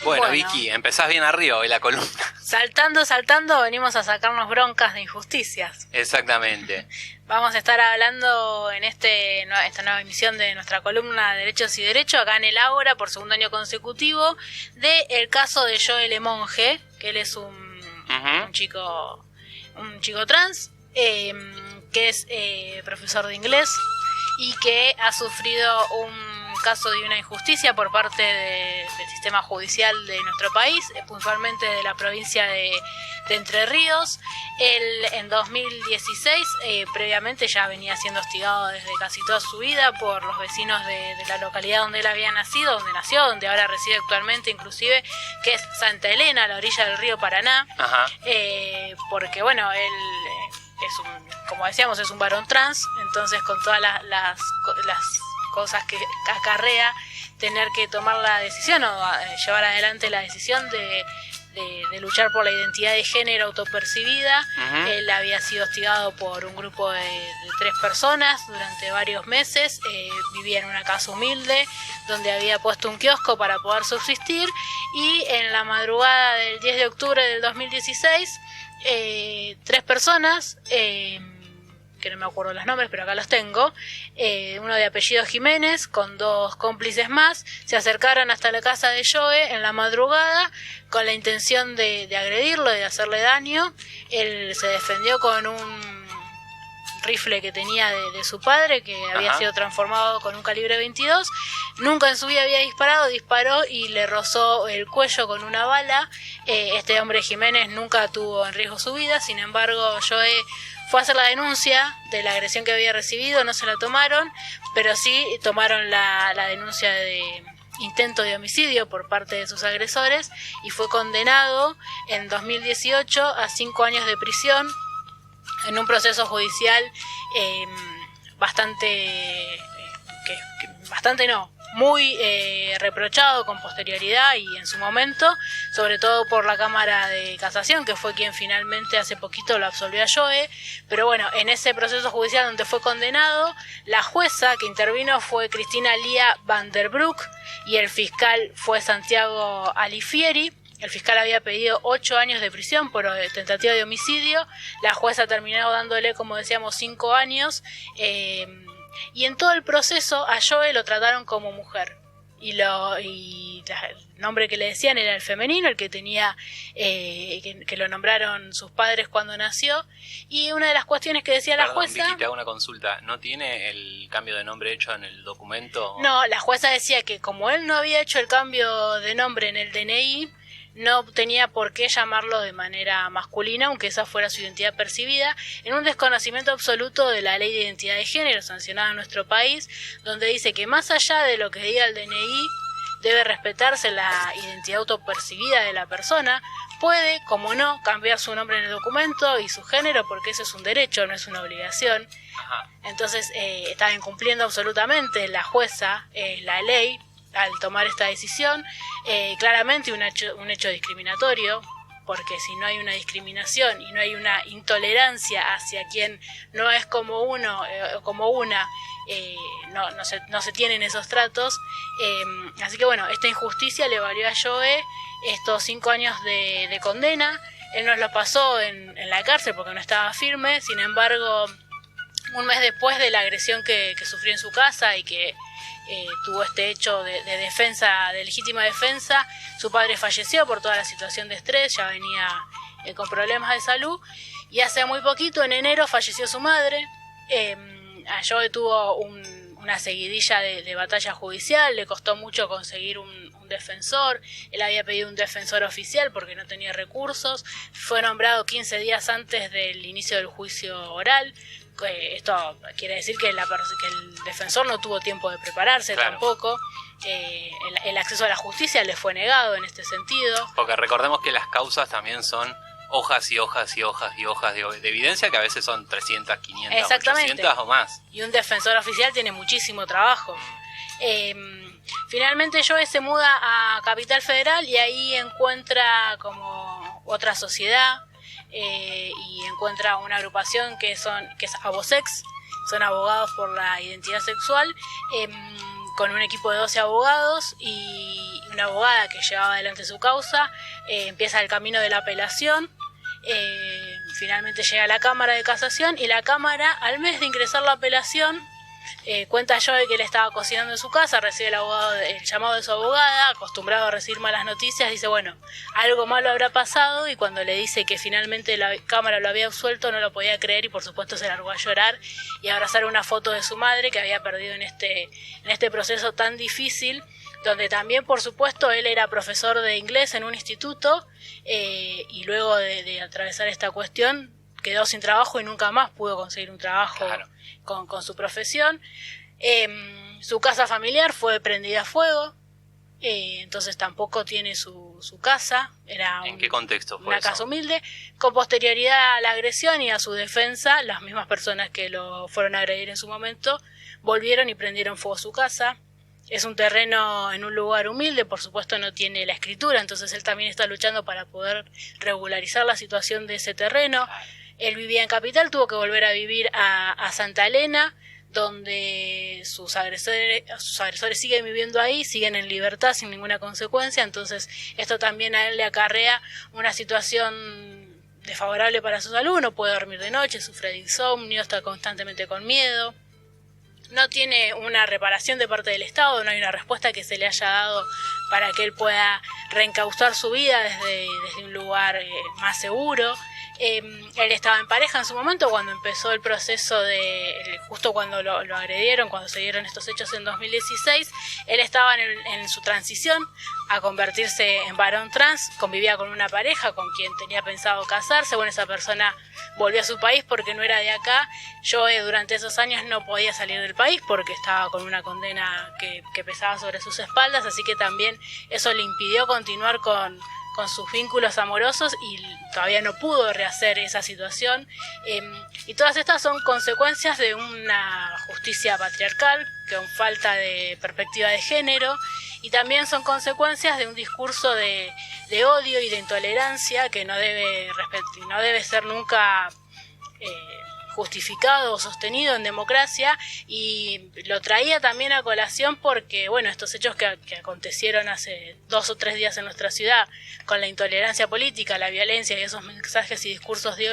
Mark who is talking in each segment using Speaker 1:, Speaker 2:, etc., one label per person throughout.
Speaker 1: Bueno, Vicky, empezás bien arriba hoy la columna.
Speaker 2: Saltando, venimos a sacarnos broncas de injusticias.
Speaker 1: Exactamente.
Speaker 2: Vamos a estar hablando en esta nueva emisión de nuestra columna Derechos y Derechos, acá en el Ágora, por segundo año consecutivo, del caso de Joel Monge, que él es un chico trans, que es profesor de inglés y que ha sufrido un caso de una injusticia por parte del sistema judicial de nuestro país, puntualmente de la provincia de Entre Ríos. Él en 2016 previamente ya venía siendo hostigado desde casi toda su vida por los vecinos de la localidad donde él había nacido, donde nació, donde ahora reside actualmente inclusive, que es Santa Elena, a la orilla del río Paraná. Porque bueno, él como decíamos, es un varón trans, entonces con todas las cosas que acarrea tener que tomar la decisión o llevar adelante la decisión de luchar por la identidad de género autopercibida. Él había sido hostigado por un grupo de 3 personas durante varios meses, vivía en una casa humilde donde había puesto un kiosco para poder subsistir, y en la madrugada del 10 de octubre del 2016 3 personas, que no me acuerdo los nombres, pero acá los tengo, uno de apellido Jiménez, con 2 cómplices más, se acercaron hasta la casa de Joe en la madrugada con la intención de agredirlo, de hacerle daño. Él se defendió con un rifle que tenía de su padre, que había sido transformado con un calibre 22. Nunca en su vida había disparó y le rozó el cuello con una bala. Este hombre Jiménez nunca tuvo en riesgo su vida, sin embargo Joe fue a hacer la denuncia de la agresión que había recibido, no se la tomaron, pero sí tomaron la denuncia de intento de homicidio por parte de sus agresores y fue condenado en 2018 a 5 años de prisión en un proceso judicial muy reprochado con posterioridad y en su momento, sobre todo por la Cámara de Casación, que fue quien finalmente hace poquito lo absolvió a Joe. Pero bueno, en ese proceso judicial donde fue condenado, la jueza que intervino fue Cristina Lía Van der Broek y el fiscal fue Santiago Alifieri. El fiscal había pedido 8 años de prisión por tentativa de homicidio. La jueza terminó dándole, como decíamos, 5 años. Y en todo el proceso a Joe lo trataron como mujer. Y el nombre que le decían era el femenino, el que tenía, que lo nombraron sus padres cuando nació. Y una de las cuestiones que decía la jueza...
Speaker 1: Vicky, te hago una consulta. ¿No tiene el cambio de nombre hecho en el documento?
Speaker 2: No, la jueza decía que como él no había hecho el cambio de nombre en el DNI, no tenía por qué llamarlo de manera masculina, aunque esa fuera su identidad percibida, en un desconocimiento absoluto de la ley de identidad de género sancionada en nuestro país, donde dice que más allá de lo que diga el DNI, debe respetarse la identidad autopercibida de la persona. Puede, como no, cambiar su nombre en el documento y su género, porque eso es un derecho, no es una obligación. Entonces estaba incumpliendo absolutamente la jueza la ley al tomar esta decisión, claramente un hecho discriminatorio, porque si no hay una discriminación y no hay una intolerancia hacia quien no es como uno o como una, no se tienen esos tratos. Así que bueno, esta injusticia le valió a Joe estos 5 años de condena. Él nos lo pasó en la cárcel porque no estaba firme. Sin embargo, un mes después de la agresión que sufrió en su casa y que tuvo este hecho de defensa, de legítima defensa, su padre falleció por toda la situación de estrés, ya venía con problemas de salud, y hace muy poquito, en enero, falleció su madre. Joe tuvo una seguidilla de batalla judicial, le costó mucho conseguir un defensor. Él había pedido un defensor oficial porque no tenía recursos, fue nombrado 15 días antes del inicio del juicio oral. Esto quiere decir que el defensor no tuvo tiempo de prepararse, claro. Tampoco. El acceso a la justicia le fue negado en este sentido.
Speaker 1: Porque recordemos que las causas también son hojas y hojas y hojas y hojas de evidencia, que a veces son 300, 500, 800 o más.
Speaker 2: Y un defensor oficial tiene muchísimo trabajo. Finalmente Joe se muda a Capital Federal y ahí encuentra como otra sociedad. Y encuentra una agrupación que es Abosex, son abogados por la identidad sexual, con un equipo de 12 abogados y una abogada que llevaba adelante su causa, empieza el camino de la apelación. Finalmente llega a la Cámara de Casación y la Cámara, al mes de ingresar la apelación, cuenta Joe que él estaba cocinando en su casa, recibe el llamado de su abogada, acostumbrado a recibir malas noticias, dice bueno, algo malo habrá pasado, y cuando le dice que finalmente la Cámara lo había absuelto no lo podía creer y por supuesto se largó a llorar y a abrazar una foto de su madre que había perdido en este proceso tan difícil, donde también por supuesto él era profesor de inglés en un instituto y luego de atravesar esta cuestión quedó sin trabajo y nunca más pudo conseguir un trabajo. Claro. Con su profesión. Su casa familiar fue prendida a fuego, entonces tampoco tiene su casa.
Speaker 1: ¿En qué contexto fue
Speaker 2: una
Speaker 1: eso?
Speaker 2: Casa humilde. Con posterioridad a la agresión y a su defensa, las mismas personas que lo fueron a agredir en su momento volvieron y prendieron fuego a su casa. Es un terreno en un lugar humilde, por supuesto no tiene la escritura, entonces él también está luchando para poder regularizar la situación de ese terreno. Él vivía en Capital, tuvo que volver a vivir a Santa Elena, donde sus agresores siguen viviendo ahí, siguen en libertad sin ninguna consecuencia, entonces esto también a él le acarrea una situación desfavorable para su salud, no puede dormir de noche, sufre de insomnio, está constantemente con miedo. No tiene una reparación de parte del Estado, no hay una respuesta que se le haya dado para que él pueda reencauzar su vida desde un lugar más seguro. Él estaba en pareja en su momento cuando empezó el proceso justo cuando lo agredieron, cuando se dieron estos hechos en 2016, él estaba en su transición a convertirse en varón trans, convivía con una pareja con quien tenía pensado casarse, bueno, esa persona volvió a su país porque no era de acá. Joe durante esos años no podía salir del país porque estaba con una condena que pesaba sobre sus espaldas, así que también eso le impidió continuar con sus vínculos amorosos y todavía no pudo rehacer esa situación. Y todas estas son consecuencias de una justicia patriarcal, con falta de perspectiva de género, y también son consecuencias de un discurso de odio y de intolerancia que no debe ser nunca justificado o sostenido en democracia, y lo traía también a colación porque, bueno, estos hechos que acontecieron hace 2 o 3 días en nuestra ciudad, con la intolerancia política, la violencia y esos mensajes y discursos de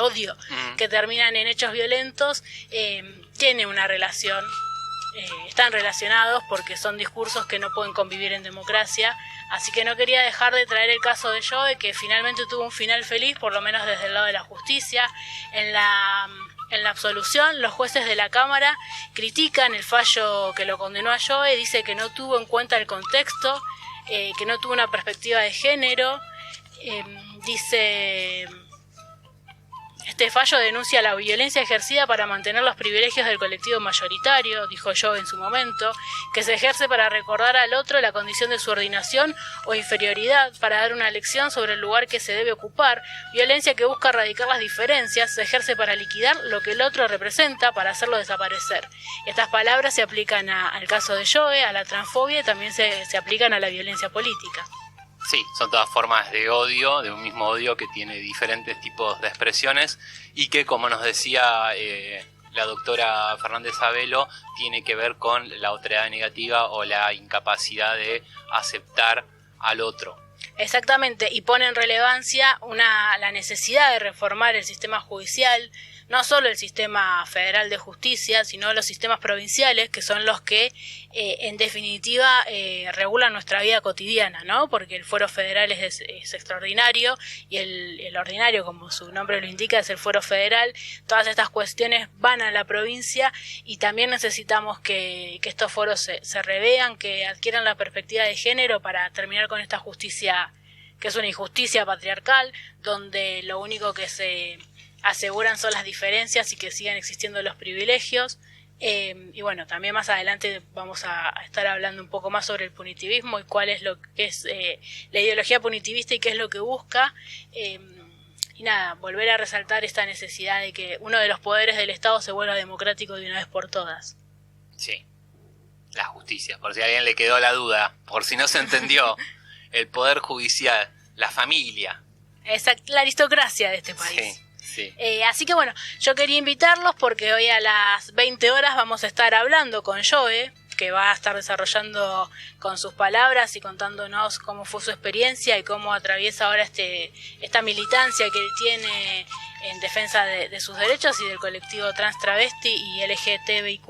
Speaker 2: odio que terminan en hechos violentos, tiene una relación, están relacionados porque son discursos que no pueden convivir en democracia. Así que no quería dejar de traer el caso de Joe, que finalmente tuvo un final feliz, por lo menos desde el lado de la justicia. En la absolución, los jueces de la Cámara critican el fallo que lo condenó a Joe, dice que no tuvo en cuenta el contexto, que no tuvo una perspectiva de género. Dice: este fallo denuncia la violencia ejercida para mantener los privilegios del colectivo mayoritario, dijo Joe en su momento, que se ejerce para recordar al otro la condición de subordinación o inferioridad, para dar una lección sobre el lugar que se debe ocupar, violencia que busca erradicar las diferencias, se ejerce para liquidar lo que el otro representa, para hacerlo desaparecer. Estas palabras se aplican al caso de Joe, a la transfobia, y también se aplican a la violencia política.
Speaker 1: Sí, son todas formas de odio, de un mismo odio que tiene diferentes tipos de expresiones y que, como nos decía la doctora Fernández Abelo, tiene que ver con la otredad negativa o la incapacidad de aceptar al otro.
Speaker 2: Exactamente, y pone en relevancia la necesidad de reformar el sistema judicial, no solo el sistema federal de justicia, sino los sistemas provinciales, que son los que en definitiva regulan nuestra vida cotidiana, ¿no? Porque el fuero federal es extraordinario y el ordinario, como su nombre lo indica, es el fuero federal. Todas estas cuestiones van a la provincia y también necesitamos que estos foros se revean, que adquieran la perspectiva de género para terminar con esta justicia que es una injusticia patriarcal, donde lo único que se aseguran son las diferencias y que sigan existiendo los privilegios. Y bueno, también más adelante vamos a estar hablando un poco más sobre el punitivismo y cuál es lo que es la ideología punitivista y qué es lo que busca. Y nada, volver a resaltar esta necesidad de que uno de los poderes del Estado se vuelva democrático de una vez por todas.
Speaker 1: Sí, la justicia, por si a alguien le quedó la duda, por si no se entendió, el poder judicial, la familia.
Speaker 2: Exacto, la aristocracia de este país.
Speaker 1: Sí. Sí.
Speaker 2: Así que bueno, yo quería invitarlos porque hoy a las 20 horas vamos a estar hablando con Joe, que va a estar desarrollando con sus palabras y contándonos cómo fue su experiencia y cómo atraviesa ahora esta militancia que él tiene en defensa de sus derechos y del colectivo trans, travesti y LGTBIQ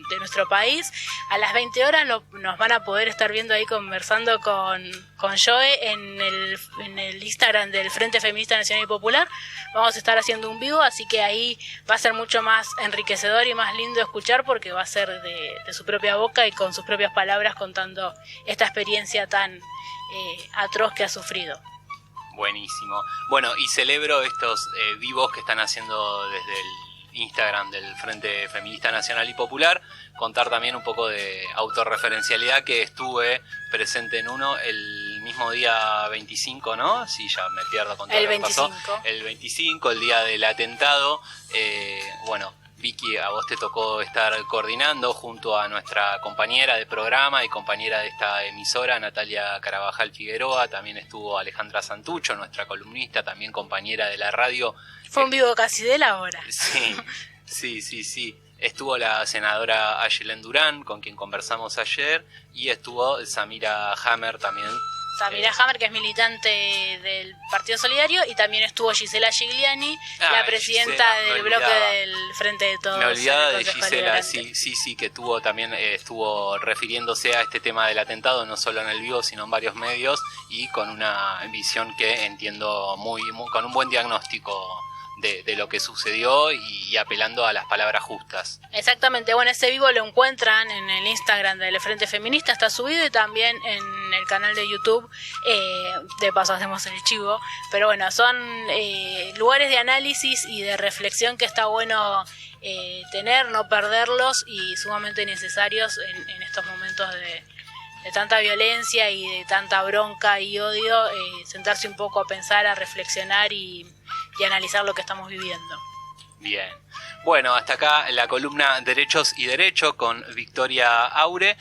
Speaker 2: de nuestro país. A las 20 horas nos van a poder estar viendo ahí conversando con Joe en el Instagram del Frente Feminista Nacional y Popular. Vamos a estar haciendo un vivo, así que ahí va a ser mucho más enriquecedor y más lindo escuchar, porque va a ser de su propia boca y con sus propias palabras contando esta experiencia tan atroz que ha sufrido.
Speaker 1: Buenísimo. Bueno, y celebro estos vivos que están haciendo desde el Instagram del Frente Feminista Nacional y Popular. Contar también un poco de autorreferencialidad, que estuve presente en uno el mismo día 25, ¿no? Sí, ya me pierdo con todo
Speaker 2: el
Speaker 1: lo que
Speaker 2: 25.
Speaker 1: pasó. El 25, el día del atentado. Bueno, Vicky, a vos te tocó estar coordinando junto a nuestra compañera de programa y compañera de esta emisora, Natalia Carabajal Figueroa. También estuvo Alejandra Santucho, nuestra columnista, también compañera de la radio.
Speaker 2: Fue un vivo casi de la hora.
Speaker 1: Sí. Estuvo la senadora Ayelén Durán, con quien conversamos ayer, y estuvo Samira Hammer también.
Speaker 2: Samira Hammer, que es militante del Partido Solidario, y también estuvo Gisela Gigliani, la presidenta del bloque del Frente de Todos.
Speaker 1: Me olvidaba de Gisela, sí, que también estuvo refiriéndose a este tema del atentado, no solo en el vivo, sino en varios medios, y con una visión que entiendo con un buen diagnóstico de lo que sucedió y apelando a las palabras justas.
Speaker 2: Exactamente, bueno, ese vivo lo encuentran en el Instagram del Frente Feminista, está subido, y también en el canal de YouTube, de paso hacemos el chivo, pero bueno, son lugares de análisis y de reflexión que está bueno tener, no perderlos, y sumamente necesarios en estos momentos de tanta violencia y de tanta bronca y odio, sentarse un poco a pensar, a reflexionar y analizar lo que estamos viviendo.
Speaker 1: Bien. Bueno, hasta acá la columna Derechos y Derecho con Victoria Aure.